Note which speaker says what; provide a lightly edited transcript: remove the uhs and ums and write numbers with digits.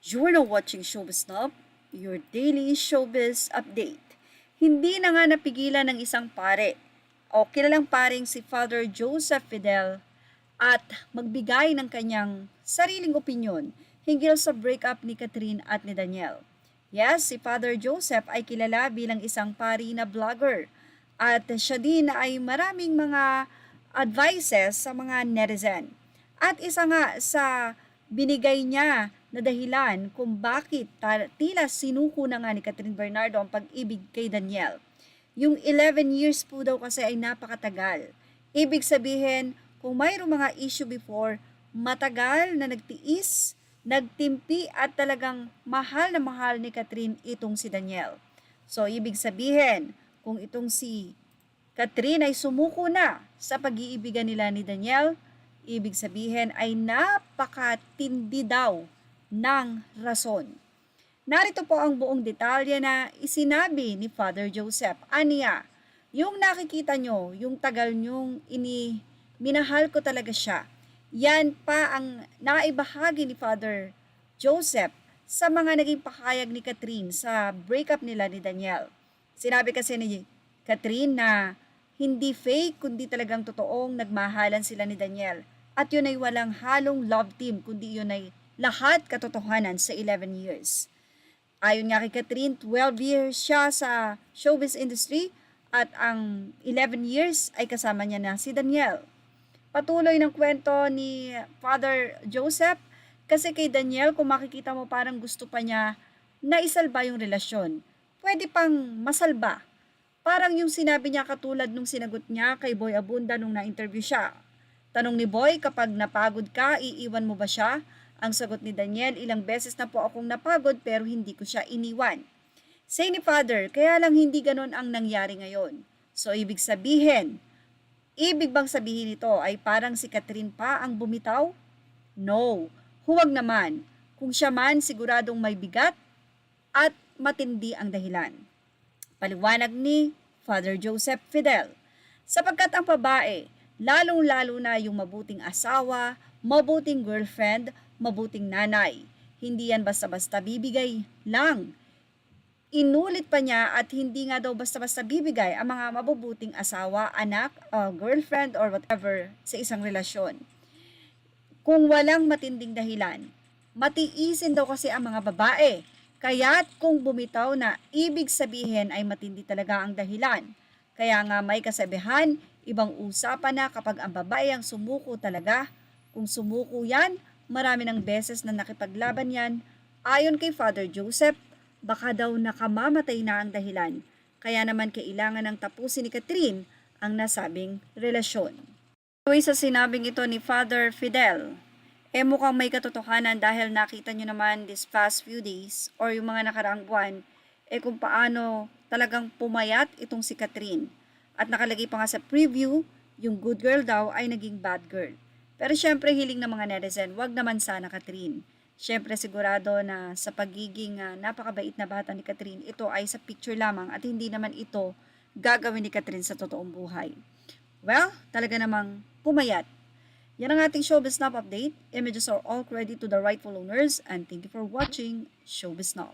Speaker 1: You're now watching Showbiz Snob, your daily showbiz update. Hindi na nga napigilan ng isang pare o kilalang paring si Father Joseph Fidel at magbigay ng kanyang sariling opinyon hinggil sa breakup ni Catherine at ni Daniel. Yes, si Father Joseph ay kilala bilang isang pari na vlogger at siya din ay maraming mga advices sa mga netizen. At isa nga sa binigay niya na dahilan kung bakit tila sinuko na nga ni Catherine Bernardo ang pag-ibig kay Daniel. Yung 11 years po daw kasi ay napakatagal. Ibig sabihin, kung mayroong mga issue before, matagal na nagtiis, nagtimpi at talagang mahal na mahal ni Catherine itong si Daniel. So, ibig sabihin, kung itong si Catherine ay sumuko na sa pag-iibigan nila ni Daniel, ibig sabihin ay napakatindi daw ng rason. Narito po ang buong detalye na isinabi ni Father Joseph. Aniya, yung nakikita nyo, yung tagal nyong minahal ko talaga siya. Yan pa ang naibahagi ni Father Joseph sa mga naging pahayag ni Catherine sa breakup nila ni Daniel. Sinabi kasi ni Catherine na hindi fake kundi talagang totoong nagmahalan sila ni Daniel. At yun ay walang halong love team kundi yun ay lahat katotohanan sa 11 years. Ayon nga kay Catherine, 12 years siya sa showbiz industry at ang 11 years ay kasama niya na si Daniel. Patuloy ng kwento ni Father Joseph kasi kay Daniel kung makikita mo parang gusto pa niya na isalba yung relasyon. Pwede pang masalba. Parang yung sinabi niya katulad nung sinagot niya kay Boy Abunda nung na-interview siya. Tanong ni Boy, kapag napagod ka, iiwan mo ba siya? Ang sagot ni Daniel, ilang beses na po akong napagod pero hindi ko siya iniwan. Say ni Father, kaya lang hindi ganon ang nangyari ngayon. So ibig bang sabihin nito ay parang si Catherine pa ang bumitaw? No, huwag naman. Kung siya man siguradong may bigat at matindi ang dahilan. Paliwanag ni Father Joseph Fidel. Sapagkat ang babae, lalong-lalo na yung mabuting asawa, mabuting girlfriend, mabuting nanay. Hindi yan basta-basta bibigay lang. Inulit pa niya at hindi nga daw basta-basta bibigay ang mga mabubuting asawa, anak, girlfriend or whatever sa isang relasyon. Kung walang matinding dahilan, matiisin daw kasi ang mga babae. Kaya't kung bumitaw na ibig sabihin ay matindi talaga ang dahilan. Kaya nga may kasabihan, ibang usapan na kapag ang babae ang sumuko talaga. Kung sumuko yan, marami ng beses na nakipaglaban yan. Ayon kay Father Joseph, baka daw nakamamatay na ang dahilan. Kaya naman kailangan ng tapusin ni Catherine ang nasabing relasyon. Sa sinabing ito ni Father Fidel, mukhang may katotohanan dahil nakita nyo naman this past few days or yung mga nakaraang buwan, kung paano talagang pumayat itong si Catherine. At nakalagay pa nga sa preview, yung good girl daw ay naging bad girl. Pero syempre hiling ng mga netizen, wag naman sana Catherine. Syempre sigurado na sa pagiging napakabait na bata ni Catherine, ito ay sa picture lamang at hindi naman ito gagawin ni Catherine sa totoong buhay. Well, talaga namang pumayat. Yan ang ating Showbiz Snob update. Images are all credit to the rightful owners and thank you for watching Showbiz Snob.